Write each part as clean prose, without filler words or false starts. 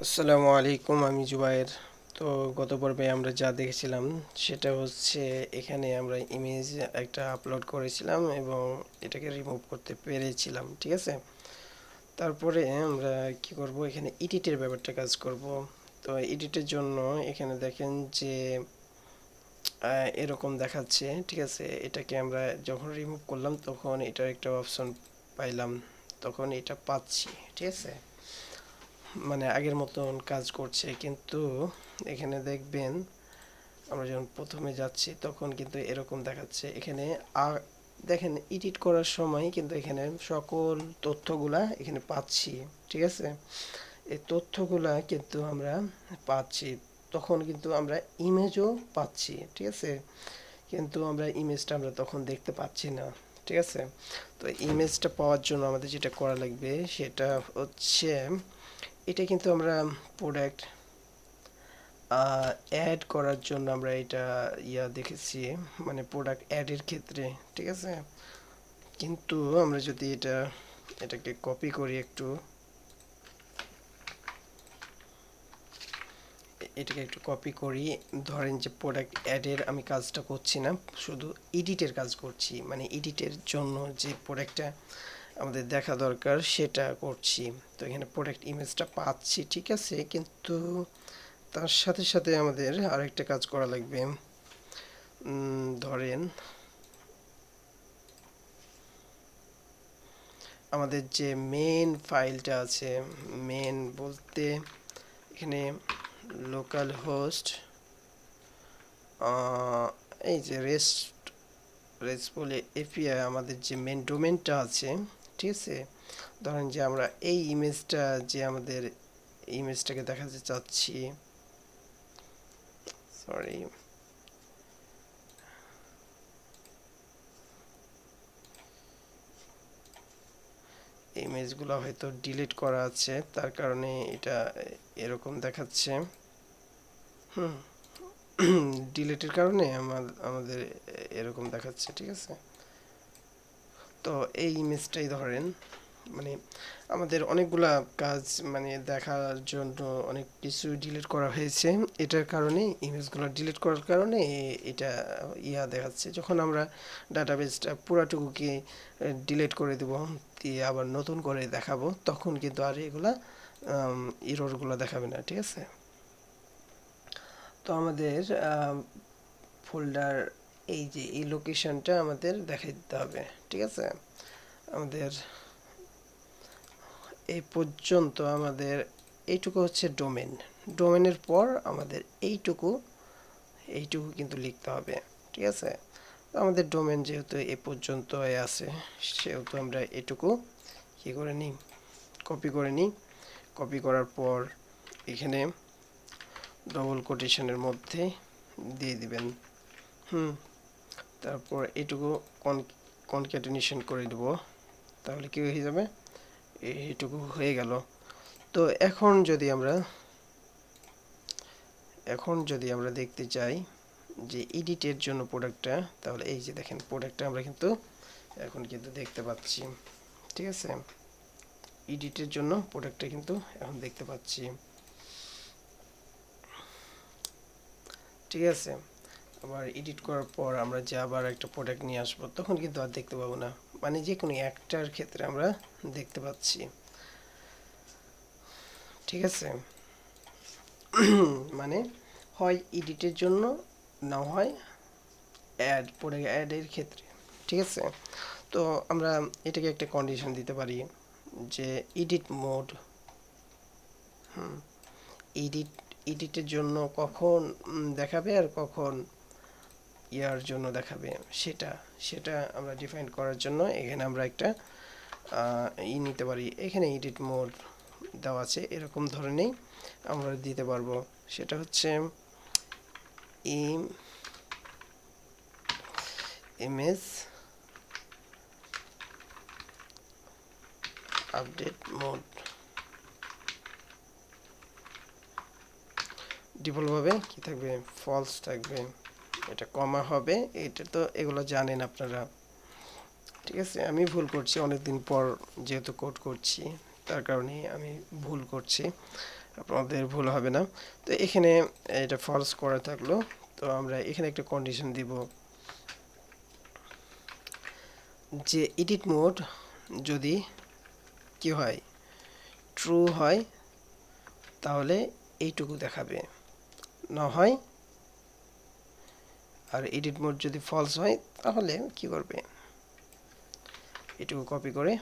আসসালামু আলাইকুম, আমি জুবায়ের। তো গত পর্বে আমরা যা দেখেছিলাম সেটা হচ্ছে এখানে আমরা ইমেজ একটা আপলোড করেছিলাম এবং এটাকে রিমুভ করতে পেরেছিলাম, ঠিক আছে। তারপরে আমরা কি করব, এখানে এডিটের ব্যাপারটা কাজ করব। তো এডিটের জন্য এখানে দেখেন যে এরকম দেখাচ্ছে, ঠিক আছে। এটাকে আমরা যখন রিমুভ করলাম তখন এটার একটা অপশন পাইলাম, তখন এটা পাচ্ছি, ঠিক আছে। মানে আগের মতন কাজ করছে, কিন্তু এখানে দেখবেন আমরা যখন প্রথমে যাচ্ছি তখন কিন্তু এরকম দেখাচ্ছে। এখানে দেখেন এডিট করার সময় কিন্তু এখানে সকল তথ্যগুলা এখানে পাচ্ছি, ঠিক আছে। এই তথ্যগুলা কিন্তু আমরা পাচ্ছি, তখন কিন্তু আমরা ইমেজও পাচ্ছি, ঠিক আছে। কিন্তু আমরা ইমেজটা আমরা তখন দেখতে পাচ্ছি না, ঠিক আছে। তো ইমেজটা পাওয়ার জন্য আমাদের যেটা করা লাগবে সেটা হচ্ছে, এটা কিন্তু আমরা প্রোডাক্ট অ্যাড করার জন্য আমরা এটা দেখেছি, মানে প্রোডাক্ট অ্যাডের ক্ষেত্রে, ঠিক আছে। কিন্তু আমরা যদি এটাকে কপি করি একটু, এটাকে একটু কপি করি। ধরেন যে প্রোডাক্ট অ্যাডের আমি কাজটা করছি না, শুধু এডিটের কাজ করছি, মানে এডিটের জন্য যে প্রোডাক্টটা আমাদের দেখা দরকার সেটা করছি। তো এখানে প্রোডাক্ট ইমেজটা পাচ্ছি, ঠিক আছে, কিন্তু তার সাথে সাথে আমাদের আরেকটা কাজ করা লাগবে। ধরেন আমাদের যে মেন ফাইলটা আছে, মেন বলতে এখানে লোকাল হোস্ট, এই যে রেস্টফুল এপিআই, আমাদের যে মেন ডোমেনটা আছে, ঠিক আছে। ধরেন যে আমরা এই ইমেজটা, যে আমাদের ইমেজটাকে দেখাতে চাচ্ছি, সরি, ইমেজগুলো হয়তো ডিলিট করা আছে, তার কারণে এটা এরকম দেখাচ্ছে। হুম ডিলিটের কারণে আমাদের এরকম দেখাচ্ছে, ঠিক আছে। তো এই ইমেজটাই ধরেন, মানে আমাদের অনেকগুলা কাজ মানে দেখার জন্য অনেক কিছু ডিলিট করা হয়েছে, এটার কারণে ইমেজগুলো ডিলিট করার কারণে এটা দেখাচ্ছে। যখন আমরা ডাটাবেসটা পুরাটুকুকে ডিলিট করে দেব, দিয়ে আবার নতুন করে দেখাবো, তখন কিন্তু আর এগুলা এররগুলো দেখাবে না, ঠিক আছে। তো আমাদের ফোল্ডার, এই যে এই লোকেশনটা আমাদের দেখাই দিতে হবে, ঠিক আছে। আমাদের এই পর্যন্ত আমাদের এইটুকু হচ্ছে ডোমেন, ডোমেনের পর আমাদের এইটুকু কিন্তু লিখতে হবে, ঠিক আছে। আমাদের ডোমেন যেহেতু এ পর্যন্ত আছে, সেহেতু আমরা এটুকু কি করে নিই, কপি করে নিই। কপি করার পর এখানে ডবল কোটেশনের মধ্যে দিয়ে দিবেন। তারপর এটুকু কনক্যাটেনেশন করে দেব, তাহলে কি হয়ে যাবে, এইটুকু হয়ে গেল। তো এখন যদি আমরা দেখতে চাই যে এডিটের জন্য প্রোডাক্টটা, তাহলে এই যে দেখেন প্রোডাক্টটা আমরা কিন্তু এখন কিন্তু দেখতে পাচ্ছি, ঠিক আছে। এডিটের জন্য প্রোডাক্টটা কিন্তু এখন দেখতে পাচ্ছি, ঠিক আছে। আবার এডিট করার পর আমরা যে আবার একটা প্রোডাক্ট নিয়ে আসবো, তখন কিন্তু আর দেখতে পাবো না, মানে যে কোনো একটার ক্ষেত্রে আমরা দেখতে পাচ্ছি, ঠিক আছে। মানে হয় এডিটের জন্য, না হয় অ্যাডের ক্ষেত্রে, ঠিক আছে। তো আমরা এটাকে একটা কন্ডিশন দিতে পারি যে এডিট মোড, এডিট এডিটের জন্য কখন দেখাবে আর কখন ইয়ার জন্য দেখাবে, সেটা সেটা আমরা ডিফাইন করার জন্য এখানে আমরা একটা নিতে পারি। এখানে এডিট মোড দেওয়া আছে, এরকম ধরনেরই আমরা দিতে পারবো। সেটা হচ্ছে ইমেজ আপডেট মোড, ডিফল্টভাবে কি থাকবে, ফলস থাকবে। এটা কমা হবে, এটা তো এগুলো জানেন আপনারা, ঠিক আছে। আমি ভুল করছি, অনেকদিন পর যেহেতু কোড করছি, তার কারণে আমি ভুল করছি। আপনাদের ভুল হবে না। তো এখানে এটা ফলস করা থাকলো, তো আমরা এখানে একটা কন্ডিশন দিব যে এডিট মোড যদি কি হয়, ট্রু হয় তাহলে এইটুকু দেখাবে, না হয় আর এডিট মোড যদি ফলস হয় তাহলে কি করবে, এটুকু কপি করে,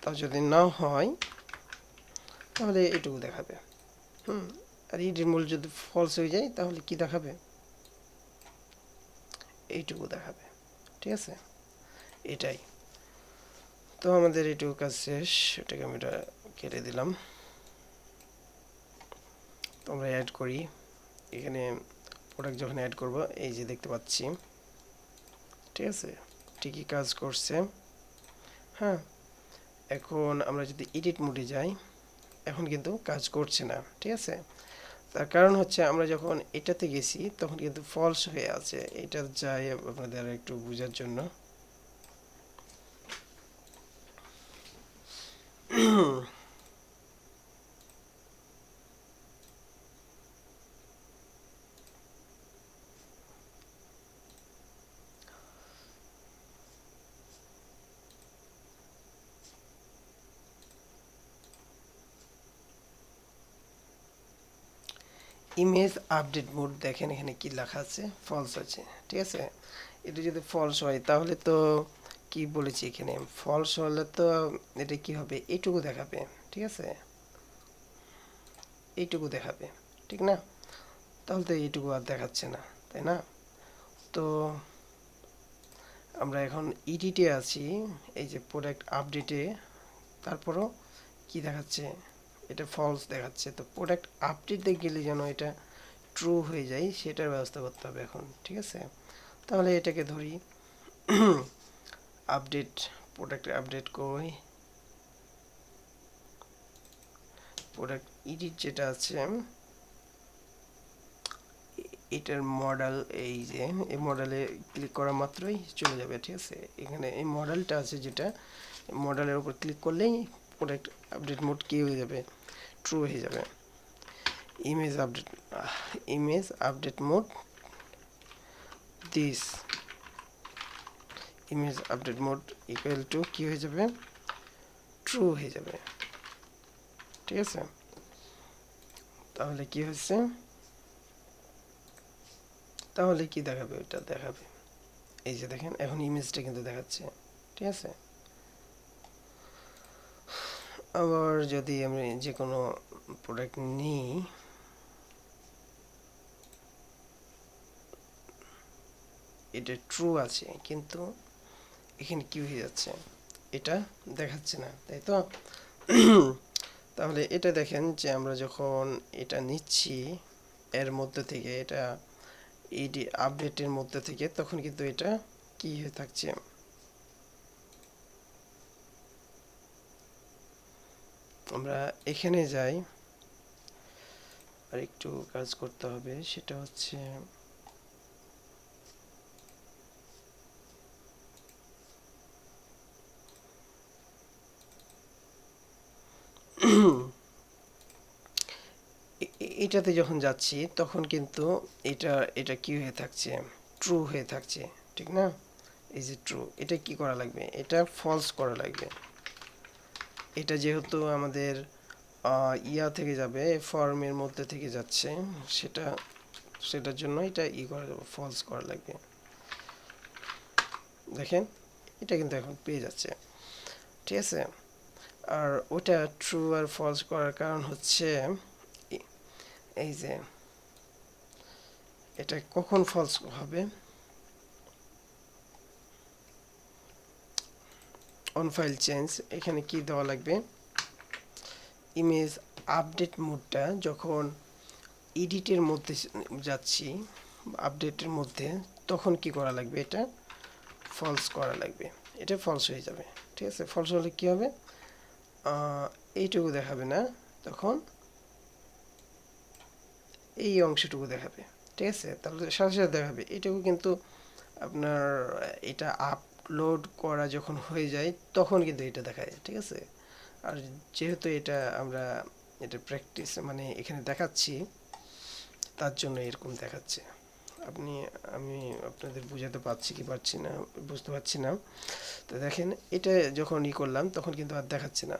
তা যদি না হয় তাহলে এটুকু দেখাবে। আর এডিট মোড যদি ফলস হয়ে যায় তাহলে কি দেখাবে, এইটুকু দেখাবে। ঠিক আছে, এটাই। তো আমাদের এইটুকু কাজ শেষ, এটাকে আমি এটা কেটে দিলাম। তো আমরা অ্যাড করি, এখানে প্রোডাক্ট যখন অ্যাড করব এই যে দেখতে পাচ্ছি, ঠিক আছে, ঠিকই কাজ করছে। হ্যাঁ, এখন আমরা যদি এডিট মোডে যাই, এখন কিন্তু কাজ করছে না। ঠিক আছে, তার কারণ হচ্ছে আমরা যখন এটাতে গেছি তখন কিন্তু ফলস হয়ে আছে। এটা যাই আপনাদের একটু বোঝার জন্য। ইমেজ আপডেট মোড দেখেন এখানে কি লেখা আছে, ফলস আছে। ঠিক আছে, এটা যদি ফলস হয় তাহলে তো কি বলেছি, এখানে ফলস হলে তো এটা কি হবে, এইটুকু দেখাবে। ঠিক আছে, এইটুকু দেখাবে, ঠিক না? তাহলে তো এইটুকু আর দেখাচ্ছে না, তাই না? তো আমরা এখন ইডিটে আছি, এই যে প্রোডাক্ট আপডেটে, তারপরও কি দেখাচ্ছে, এটা ফলস দেখাচ্ছে। তো প্রোডাক্ট আপডেটে গেলে যেন এটা ট্রু হয়ে যায় সেটার ব্যবস্থা করতে হবে এখন। ঠিক আছে, তাহলে এটাকে ধরি আপডেট, প্রোডাক্ট আপডেট কই, প্রোডাক্ট এডিট যেটা আছে এটার মডেল, এই যে এই মডেলে ক্লিক করা মাত্রই চলে যাবে। ঠিক আছে, এখানে এই মডেলটা আছে যেটা, মডেলের উপর ক্লিক করলেই প্রোডাক্ট আপডেট মোড কি হয়ে যাবে, ট্রু হয়ে যাবে। Image update, image update mode this, image update mode equal to কি হয়ে যাবে, ট্রু হয়ে যাবে। ঠিক আছে, তাহলে কি হচ্ছে, তাহলে কি দেখাবে, ওইটা দেখাবে। এই যে দেখেন এখন ইমেজটা কিন্তু দেখাচ্ছে। ঠিক আছে, আবার যদি আমি যে কোনো প্রোডাক্ট নিই, এটা ট্রু আছে কিন্তু এখানে কি হয়ে যাচ্ছে, এটা দেখাচ্ছে না, তাই তো? তাহলে এটা দেখেন যে আমরা যখন এটা নিচ্ছি এর মধ্যে থেকে, এটা এডি আপডেটের মধ্যে থেকে, তখন কিন্তু এটা কি হয়ে থাকছে, আমরা এখানে যাই, আর একটু কাজ করতে হবে, সেটা হচ্ছে এটাতে যখন যাচ্ছি তখন কিন্তু এটা এটা কি হয়ে থাকছে, ট্রু হয়ে থাকছে, ঠিক না? এই যে ট্রু, এটা কি করা লাগবে, এটা ফলস করা লাগবে। এটা যেহেতু আমাদের ইয়া থেকে যাবে, ফর্মের মধ্যে থেকে যাচ্ছে, সেটা সেটার জন্য এটা করা যাবে, ফলস করা লাগবে। দেখেন এটা কিন্তু এখন পেয়ে যাচ্ছে। ঠিক আছে, আর ওটা ট্রু আর ফলস করার কারণ হচ্ছে এই যে এটা কখন ফলস হবে, অন ফাইল চেঞ্জ, এখানে কি দেওয়া লাগবে, ইমেজ আপডেট মোডটা যখন এডিটের মধ্যে যাচ্ছি, আপডেটের মধ্যে, তখন কি করা লাগবে, এটা ফলস করা লাগবে। এটা ফলস হয়ে যাবে। ঠিক আছে, ফলস হলে কি হবে, এইটুকু দেখাবে না, তখন এই অংশটুকু দেখাবে। ঠিক আছে, তাহলে সাথে সাথে দেখাবে এটুকু, কিন্তু আপনার এটা আপলোড করা যখন হয়ে যায় তখন কিন্তু এটা দেখায়। ঠিক আছে, আর যেহেতু এটা আমরা এটা প্র্যাকটিস মানে এখানে দেখাচ্ছি, তার জন্য এরকম দেখাচ্ছে। আমি আপনাদের বুঝাতে পারছি কি পারছি না বুঝতে পারছি না। তো দেখেন এটা যখন করলাম তখন কিন্তু আর দেখাচ্ছে না।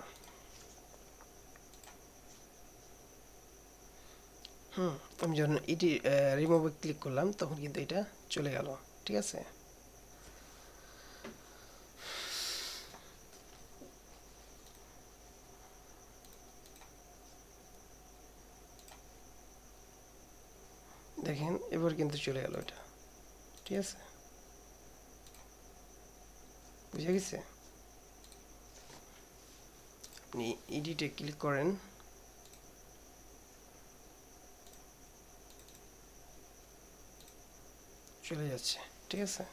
আমি যখন এটি রিমুভে ক্লিক করলাম তখন কিন্তু এটা চলে গেল। ঠিক আছে, দেখেন এবার কিন্তু চলে গেল এটা। ঠিক আছে, বুঝে গেছে? আপনি এডিটে ক্লিক করেন, চলে যাচ্ছে। ঠিক আছে,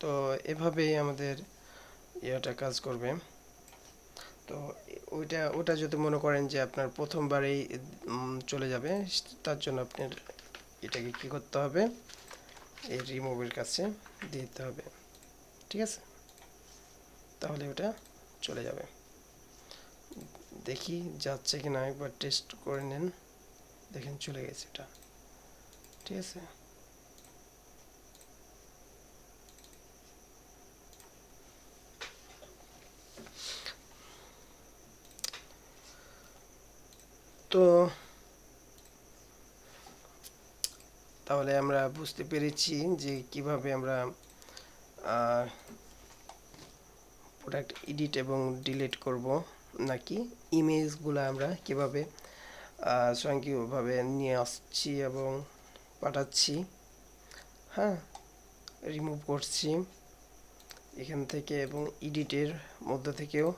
তো এভাবেই আমাদের ইয়েটা কাজ করবে। তো ওটা যদি মনে করেন যে আপনার প্রথমবারেই চলে যাবে, তার জন্য আপনার এটাকে কি করতে হবে, এই রিমুভের কাছে দিয়ে দিতে হবে। ঠিক আছে, তাহলে ওটা চলে যাবে। দেখি যাচ্ছে কি না, একবার টেস্ট করে নেন। দেখেন চলে গেছে এটা। ঠিক আছে, তো তাহলে আমরা বুঝতে পেরেছি যে কিভাবে আমরা প্রোডাক্ট এডিট এবং ডিলিট করব, নাকি ইমেজগুলো আমরা কিভাবে স্বয়ংক্রিয়ভাবে নিয়ে আসছি এবং পাঠাচ্ছি। হ্যাঁ, রিমুভ করছি এখান থেকে এবং এডিটের মধ্য থেকেও।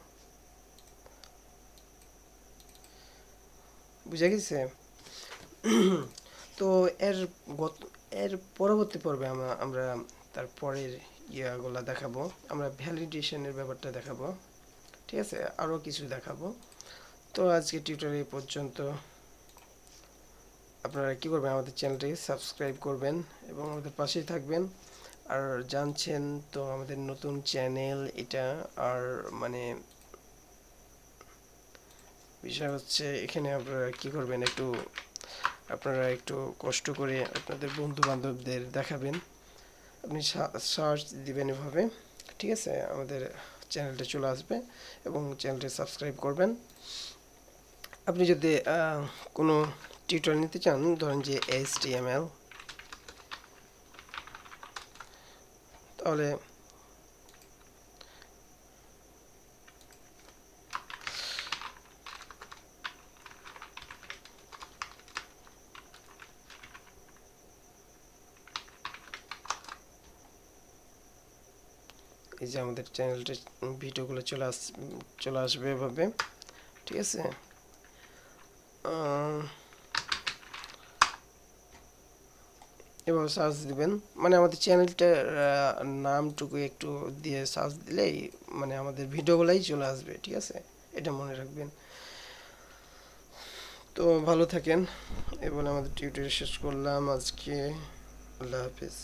বুঝে গেছে? তো এর গত এর পরবর্তী পর্বে আমরা তারপরের ইয়াগুলা দেখাবো। আমরা ভ্যালিডেশনের ব্যাপারটা দেখাবো। ঠিক আছে, আরও কিছু দেখাবো। তো আজকে টিউটোরিয়াল এই পর্যন্ত। আপনারা কি করবেন, আমাদের চ্যানেলটিকে সাবস্ক্রাইব করবেন এবং আমাদের পাশেই থাকবেন। আর জানছেন তো আমাদের নতুন চ্যানেল এটা, আর মানে বিষয় হচ্ছে এখানে আপনারা কি করবেন, আপনারা একটু কষ্ট করে আপনাদের বন্ধু বান্ধবদের দেখাবেন। আপনি সার্চ দিবেন এভাবে, ঠিক আছে, আমাদের চ্যানেলটা চলে আসবে এবং চ্যানেলটি সাবস্ক্রাইব করবেন। আপনি যদি কোনো টিউটোরিয়াল নিতে চান, ধরেন যে HTML, তাহলে এই যে আমাদের চ্যানেলটা ভিডিওগুলো চলে আসবে এভাবে। ঠিক আছে, এভাবে সার্চ দিবেন, মানে আমাদের চ্যানেলটার নামটুকু একটু দিয়ে সার্চ দিলেই মানে আমাদের ভিডিওগুলাই চলে আসবে। ঠিক আছে, এটা মনে রাখবেন। তো ভালো থাকেন, এবার আমাদের টিউটোরিয়াল শেষ করলাম আজকে। আল্লাহ হাফিজ।